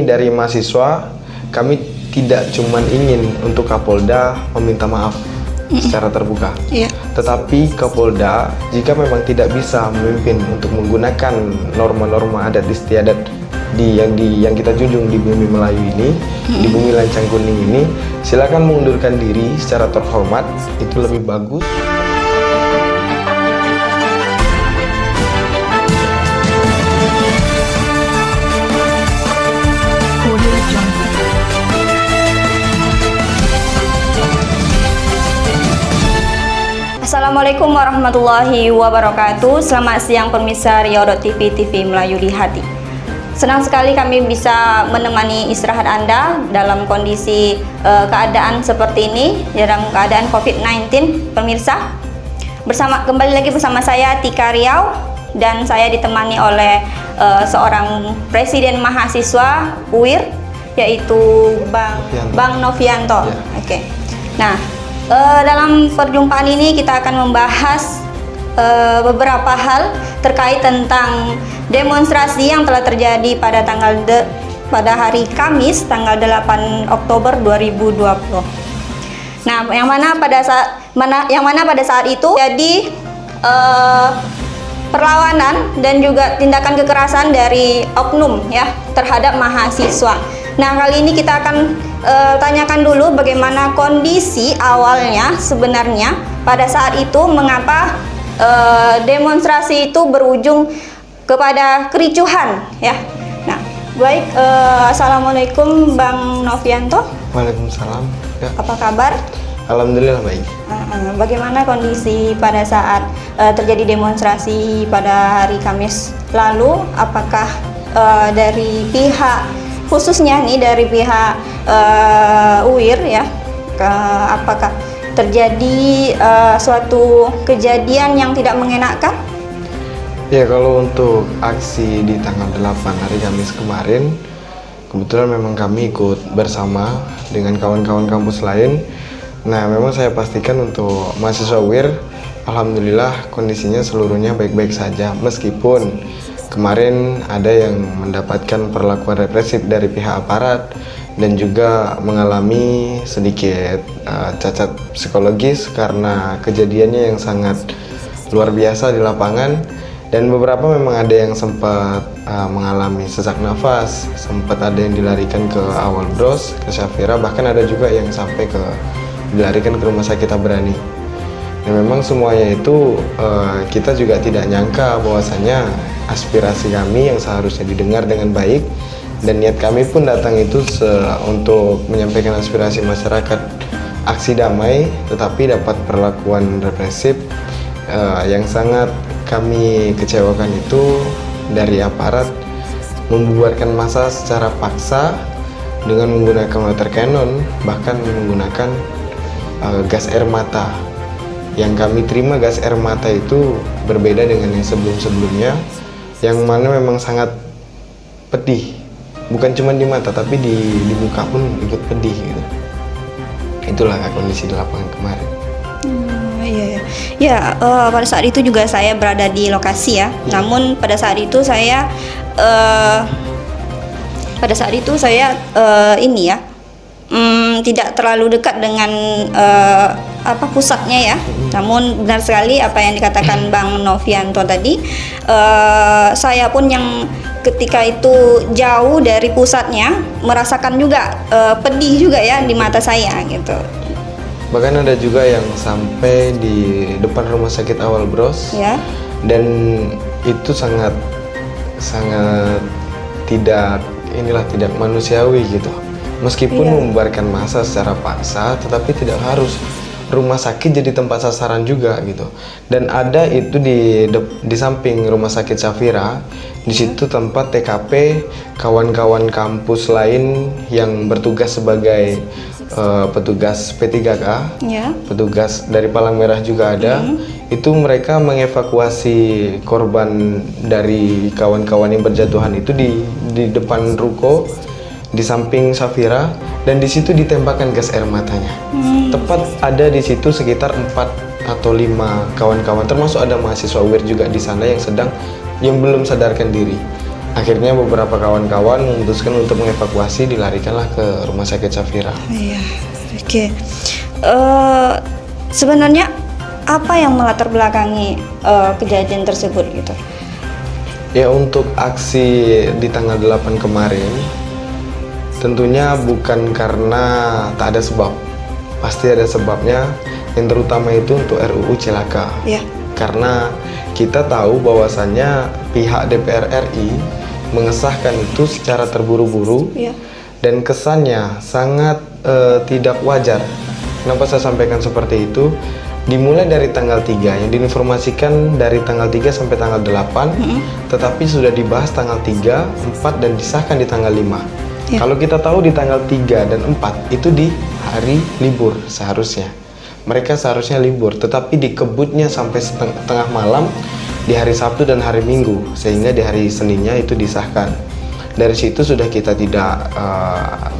dari mahasiswa, kami tidak cuman ingin untuk Kapolda meminta maaf secara terbuka. Tetapi Kapolda jika memang tidak bisa memimpin untuk menggunakan norma-norma adat istiadat yang kita junjung di bumi Melayu ini, di bumi Lancang Kuning ini, silakan mengundurkan diri secara terhormat, itu lebih bagus. Assalamualaikum warahmatullahi wabarakatuh. Selamat siang pemirsa Rio.TV TV Melayu di Hati. Senang sekali kami bisa menemani istirahat Anda dalam kondisi keadaan seperti ini, dalam keadaan COVID-19 pemirsa. Kembali lagi bersama saya Tika Riau, dan saya ditemani oleh seorang presiden mahasiswa UIR, yaitu Bang Novianto. Oke. Nah, dalam perjumpaan ini kita akan membahas beberapa hal terkait tentang demonstrasi yang telah terjadi pada hari Kamis tanggal 8 Oktober 2020. Nah, yang mana pada saat itu jadi perlawanan dan juga tindakan kekerasan dari oknum ya terhadap mahasiswa. Nah, kali ini kita akan tanyakan dulu bagaimana kondisi awalnya sebenarnya pada saat itu, mengapa demonstrasi itu berujung kepada kericuhan ya. Nah, baik, assalamualaikum Bang Novianto. Waalaikumsalam. Ya. Apa kabar? Alhamdulillah baik. Bagaimana kondisi pada saat terjadi demonstrasi pada hari Kamis lalu? Apakah dari pihak khususnya nih dari pihak UIR ya, apakah terjadi suatu kejadian yang tidak mengenakan? Ya, kalau untuk aksi di tanggal 8 hari Kamis kemarin, kebetulan memang kami ikut bersama dengan kawan-kawan kampus lain. Nah, memang saya pastikan untuk mahasiswa UIR, alhamdulillah kondisinya seluruhnya baik-baik saja, meskipun kemarin ada yang mendapatkan perlakuan represif dari pihak aparat dan juga mengalami sedikit cacat psikologis karena kejadiannya yang sangat luar biasa di lapangan, dan beberapa memang ada yang sempat mengalami sesak nafas, sempat ada yang dilarikan ke Awal Bros, ke Syafira, bahkan ada juga yang sampai dilarikan ke Rumah Sakit Tabrani. Dan memang semuanya itu kita juga tidak nyangka bahwasanya aspirasi kami yang seharusnya didengar dengan baik, dan niat kami pun datang itu untuk menyampaikan aspirasi masyarakat aksi damai, tetapi dapat perlakuan represif. Yang sangat kami kecewakan itu dari aparat membubarkan massa secara paksa dengan menggunakan water cannon, bahkan menggunakan gas air mata. Yang kami terima gas air mata itu berbeda dengan yang sebelum-sebelumnya, yang mana memang sangat pedih, bukan cuma di mata tapi di muka pun ikut pedih gitu. Itulah kondisi di lapangan kemarin. Pada saat itu juga saya berada di lokasi ya. Namun pada saat itu saya tidak terlalu dekat dengan pusatnya ya. Namun benar sekali apa yang dikatakan Bang Novianto tadi. Saya pun yang ketika itu jauh dari pusatnya merasakan juga pedih juga ya di mata saya gitu. Bahkan ada juga yang sampai di depan Rumah Sakit Awal Bros ya. Dan itu sangat tidak manusiawi gitu. Meskipun membubarkan massa secara paksa, tetapi tidak harus rumah sakit jadi tempat sasaran juga gitu. Dan ada itu di samping Rumah Sakit Syafira, di situ tempat TKP kawan-kawan kampus lain yang bertugas sebagai petugas P3K, petugas dari Palang Merah juga ada. Itu mereka mengevakuasi korban dari kawan-kawan yang berjatuhan itu di depan ruko di samping Syafira, dan di situ ditembakkan gas air matanya. Tepat ada di situ sekitar 4 atau 5 kawan-kawan, termasuk ada mahasiswa UIR juga di sana yang belum sadarkan diri. Akhirnya beberapa kawan-kawan memutuskan untuk mengevakuasi, dilarikanlah ke Rumah Sakit Safira. Iya, oke. Sebenarnya apa yang melatar belakangi kejadian tersebut gitu? Ya, untuk aksi di tanggal 8 kemarin tentunya bukan karena tak ada sebab. Pasti ada sebabnya, yang terutama itu untuk RUU Cilaka. Ya. Karena kita tahu bahwasannya pihak DPR RI mengesahkan itu secara terburu-buru, Ya. dan kesannya sangat tidak wajar. Kenapa saya sampaikan seperti itu? Dimulai dari tanggal 3, yang diinformasikan dari tanggal 3 sampai tanggal 8, tetapi sudah dibahas tanggal 3, 4, dan disahkan di tanggal 5. Ya. Kalau kita tahu di tanggal 3 dan 4 itu di hari libur seharusnya. Mereka seharusnya libur, tetapi dikebutnya sampai tengah malam di hari Sabtu dan hari Minggu, sehingga di hari Seninnya itu disahkan. Dari situ sudah kita tidak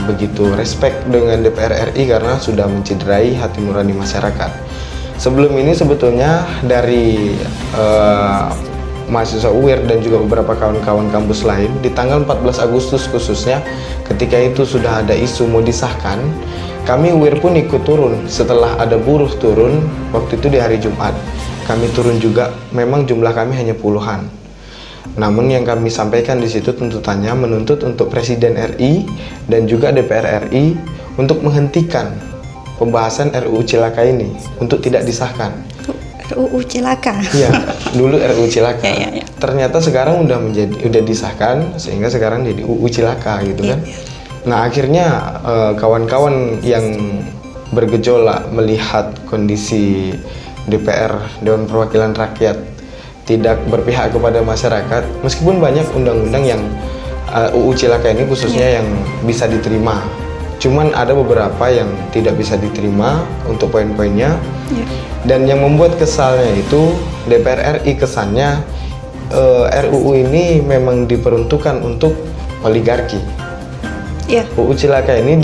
begitu respect dengan DPR RI karena sudah mencederai hati nurani masyarakat. Sebelum ini sebetulnya dari mahasiswa UIR dan juga beberapa kawan-kawan kampus lain di tanggal 14 Agustus khususnya, ketika itu sudah ada isu mau disahkan, kami UIR pun ikut turun. Setelah ada buruh turun, waktu itu di hari Jumat kami turun juga. Memang jumlah kami hanya puluhan, namun yang kami sampaikan di situ tuntutannya menuntut untuk Presiden RI dan juga DPR RI untuk menghentikan pembahasan RUU Cilaka ini untuk tidak disahkan. RUU Cilaka. Iya, dulu RUU Cilaka. Ya. Ternyata sekarang udah disahkan, sehingga sekarang jadi UU Cilaka gitu kan. Nah, akhirnya kawan-kawan yang bergejolak melihat kondisi DPR, Dewan Perwakilan Rakyat, tidak berpihak kepada masyarakat, meskipun banyak undang-undang yang UU Cilaka ini khususnya yang bisa diterima. Cuman ada beberapa yang tidak bisa diterima untuk poin-poinnya. Ya. Dan yang membuat kesalnya itu DPR RI kesannya RUU ini memang diperuntukkan untuk oligarki. Ya. UU Cilaka ini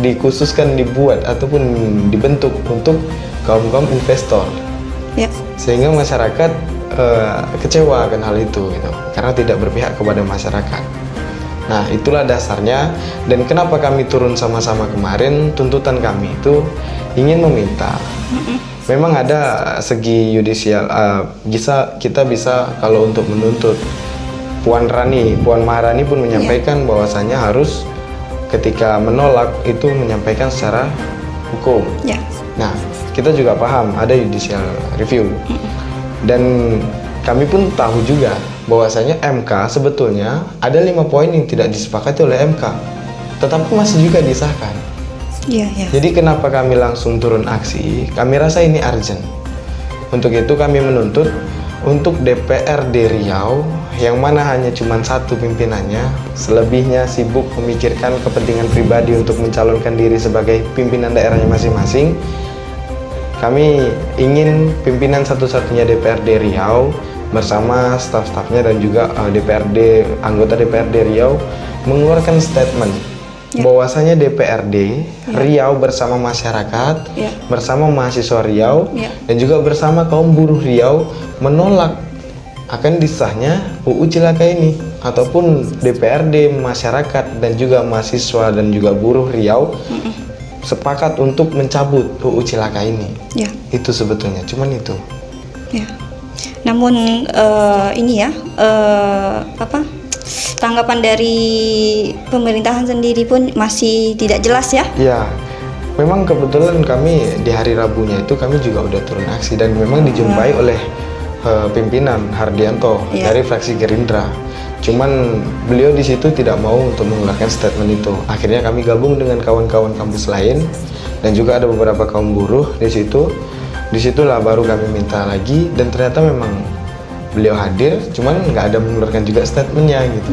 dikhususkan dibuat ataupun dibentuk untuk kaum-kaum investor. Ya. Sehingga masyarakat kecewa akan hal itu gitu, karena tidak berpihak kepada masyarakat. Nah, itulah dasarnya. Dan kenapa kami turun sama-sama kemarin, tuntutan kami itu ingin meminta, memang ada segi yudisial, kita bisa kalau untuk menuntut. Puan Maharani pun menyampaikan bahwasannya harus ketika menolak itu menyampaikan secara hukum. Ya. Nah, kita juga paham ada judicial review. Dan kami pun tahu juga bahwasanya MK sebetulnya ada 5 poin yang tidak disepakati oleh MK, tetapi masih juga disahkan. Iya. Jadi kenapa kami langsung turun aksi? Kami rasa ini urgent. Untuk itu kami menuntut untuk DPRD Riau, yang mana hanya cuma satu pimpinannya, selebihnya sibuk memikirkan kepentingan pribadi untuk mencalonkan diri sebagai pimpinan daerahnya masing-masing. Kami ingin pimpinan satu-satunya DPRD Riau bersama staf-stafnya dan juga anggota DPRD Riau mengeluarkan statement bahwasanya DPRD Riau bersama masyarakat, bersama mahasiswa Riau, dan juga bersama kaum buruh Riau menolak akan disahnya UU Cilaka ini, ataupun DPRD, masyarakat, dan juga mahasiswa dan juga buruh Riau sepakat untuk mencabut UU Cilaka ini. Ya. Itu sebetulnya, cuman itu. Ya. Namun tanggapan dari pemerintahan sendiri pun masih tidak jelas ya? Ya, memang kebetulan kami di hari Rabunya itu kami juga udah turun aksi dan memang dijumpai oleh pimpinan Hardianto dari fraksi Gerindra. Cuman beliau di situ tidak mau untuk mengeluarkan statement itu. Akhirnya kami gabung dengan kawan-kawan kampus lain dan juga ada beberapa kaum buruh di situ. Disitulah baru kami minta lagi, dan ternyata memang beliau hadir, cuman nggak ada mengeluarkan juga statementnya gitu.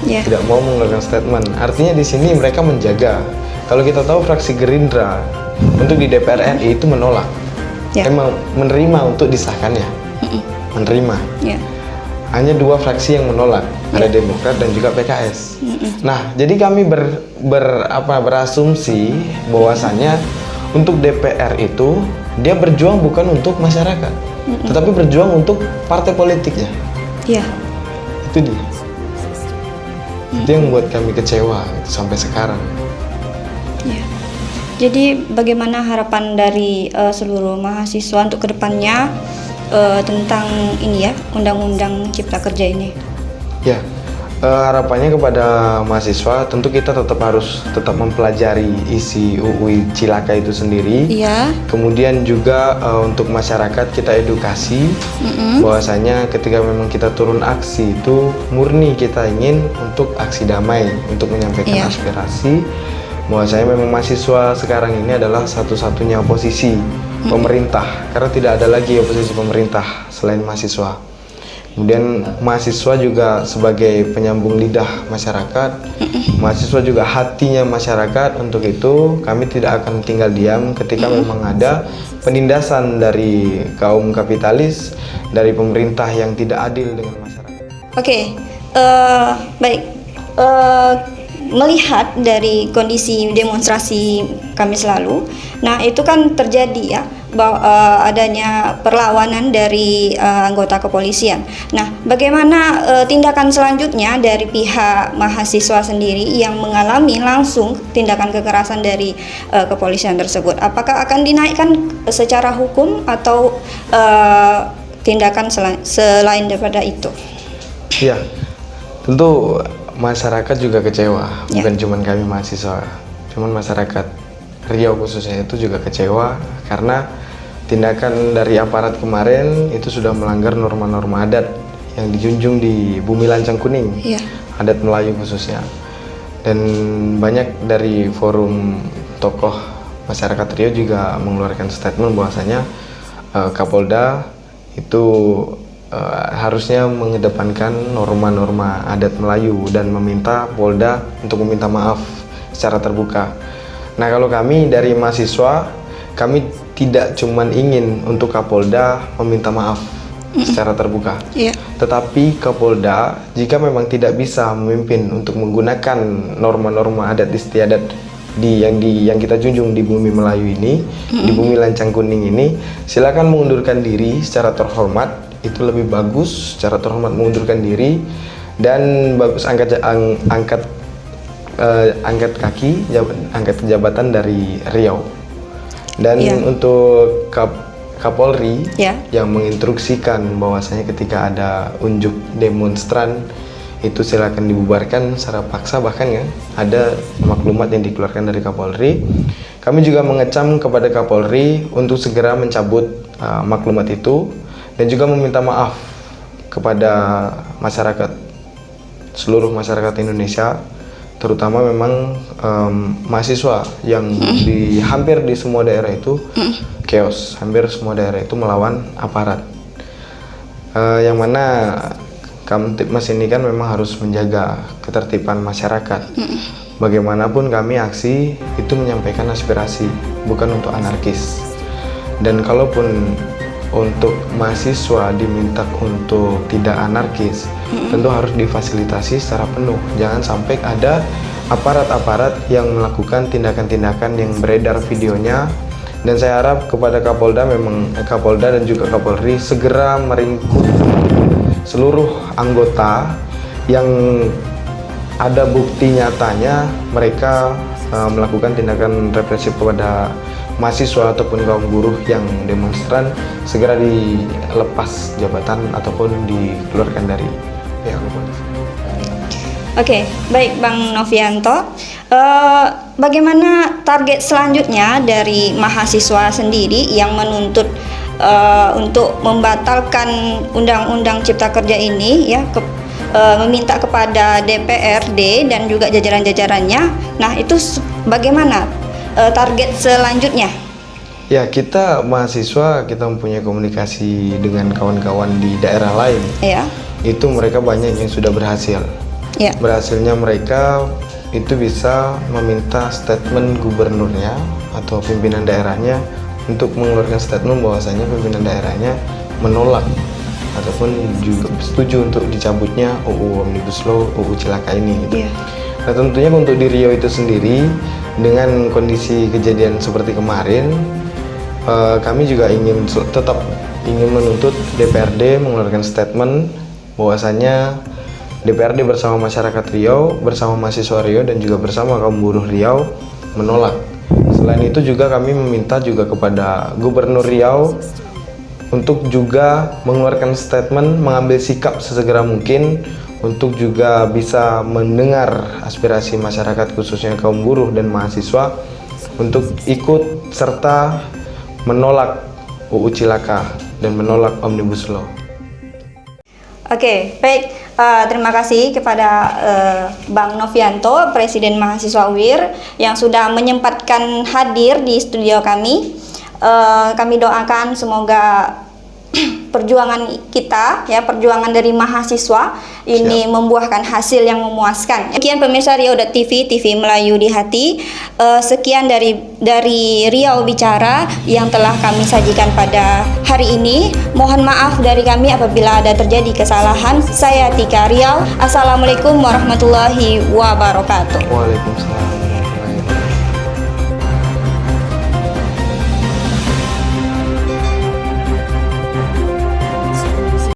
Tidak mau mengeluarkan statement. Artinya di sini mereka menjaga. Kalau kita tahu fraksi Gerindra untuk di DPR RI itu menolak, emang menerima untuk disahkannya, menerima. Hanya 2 fraksi yang menolak, ada Demokrat dan juga PKS. Nah, jadi kami berasumsi bahwasannya untuk DPR itu dia berjuang bukan untuk masyarakat, tetapi berjuang untuk partai politiknya. Iya. Itu dia. Itu yang membuat kami kecewa gitu, sampai sekarang. Ya. Jadi bagaimana harapan dari seluruh mahasiswa untuk kedepannya tentang ini ya, Undang-Undang Cipta Kerja ini? Ya, harapannya kepada mahasiswa tentu kita harus tetap mempelajari isi UU Cilaka itu sendiri. Iya. Kemudian juga untuk masyarakat kita edukasi bahwasanya ketika memang kita turun aksi itu murni kita ingin untuk aksi damai, untuk menyampaikan aspirasi. Bahwasanya memang mahasiswa sekarang ini adalah satu-satunya oposisi pemerintah, karena tidak ada lagi oposisi pemerintah selain mahasiswa. Kemudian mahasiswa juga sebagai penyambung lidah masyarakat, mahasiswa juga hatinya masyarakat. Untuk itu kami tidak akan tinggal diam ketika memang ada penindasan dari kaum kapitalis, dari pemerintah yang tidak adil dengan masyarakat. Oke, baik. Melihat dari kondisi demonstrasi Kamis lalu, nah itu kan terjadi ya bahwa adanya perlawanan dari anggota kepolisian. Nah, bagaimana tindakan selanjutnya dari pihak mahasiswa sendiri yang mengalami langsung tindakan kekerasan dari kepolisian tersebut? Apakah akan dinaikkan secara hukum atau tindakan selain daripada itu? Ya, tentu masyarakat juga kecewa, bukan cuma kami mahasiswa, cuman masyarakat Riau khususnya itu juga kecewa karena tindakan dari aparat kemarin itu sudah melanggar norma-norma adat yang dijunjung di Bumi Lancang Kuning, adat Melayu khususnya. Dan banyak dari forum tokoh masyarakat Riau juga mengeluarkan statement bahwasanya Kapolda itu harusnya mengedepankan norma-norma adat Melayu dan meminta Polda untuk meminta maaf secara terbuka. Nah, kalau kami dari mahasiswa, kami tidak cuman ingin untuk Kapolda meminta maaf secara terbuka, tetapi Kapolda jika memang tidak bisa memimpin untuk menggunakan norma-norma adat istiadat yang kita junjung di Bumi Melayu ini, di Bumi Lancang Kuning ini, silakan mengundurkan diri secara terhormat. Itu lebih bagus, secara terhormat mengundurkan diri, dan bagus angkat jabatan dari Riau. Dan untuk Kapolri yang menginstruksikan bahwasanya ketika ada unjuk demonstran itu silakan dibubarkan secara paksa, bahkan ya ada maklumat yang dikeluarkan dari Kapolri. Kami juga mengecam kepada Kapolri untuk segera mencabut maklumat itu dan juga meminta maaf kepada masyarakat, seluruh masyarakat Indonesia, terutama memang mahasiswa yang hampir di semua daerah itu chaos, hampir semua daerah itu melawan aparat. Yang mana Kamtibmas ini kan memang harus menjaga ketertiban masyarakat. Bagaimanapun kami aksi itu menyampaikan aspirasi, bukan untuk anarkis. Dan kalaupun untuk mahasiswa diminta untuk tidak anarkis, tentu harus difasilitasi secara penuh. Jangan sampai ada aparat-aparat yang melakukan tindakan-tindakan yang beredar videonya. Dan saya harap kepada Kapolda dan juga Kapolri segera meringkus seluruh anggota yang ada bukti nyatanya mereka melakukan tindakan represif kepada mahasiswa ataupun kaum buruh yang demonstran, segera dilepas jabatan ataupun dikeluarkan dari pihak kepolisian. Oke, baik Bang Novianto. Bagaimana target selanjutnya dari mahasiswa sendiri yang menuntut untuk membatalkan Undang-Undang Cipta Kerja ini ya, meminta kepada DPRD dan juga jajaran-jajarannya. Nah, itu bagaimana target selanjutnya? Ya, kita mahasiswa kita mempunyai komunikasi dengan kawan-kawan di daerah lain. Itu mereka banyak yang sudah berhasil. Berhasilnya mereka itu bisa meminta statement gubernurnya atau pimpinan daerahnya untuk mengeluarkan statement bahwasanya pimpinan daerahnya menolak ataupun juga setuju untuk dicabutnya UU Omnibus Law, UU Cilaka ini gitu. Nah, tentunya untuk di Riau itu sendiri dengan kondisi kejadian seperti kemarin, kami juga tetap ingin menuntut DPRD mengeluarkan statement bahwasanya DPRD bersama masyarakat Riau, bersama mahasiswa Riau dan juga bersama kaum buruh Riau menolak. Selain itu juga kami meminta juga kepada Gubernur Riau untuk juga mengeluarkan statement, mengambil sikap sesegera mungkin untuk juga bisa mendengar aspirasi masyarakat khususnya kaum buruh dan mahasiswa untuk ikut serta menolak UU Cilaka dan menolak Omnibus Law. Oke, baik. Terima kasih kepada Bang Novianto, Presiden Mahasiswa UIR, yang sudah menyempatkan hadir di studio kami. Kami doakan semoga perjuangan kita, ya, perjuangan dari mahasiswa ini membuahkan hasil yang memuaskan. Sekian pemirsa Riau.TV, TV Melayu di Hati. Sekian dari Riau Bicara yang telah kami sajikan pada hari ini. Mohon maaf dari kami apabila ada terjadi kesalahan. Saya Tika Riau. Assalamualaikum warahmatullahi wabarakatuh. Waalaikumsalam.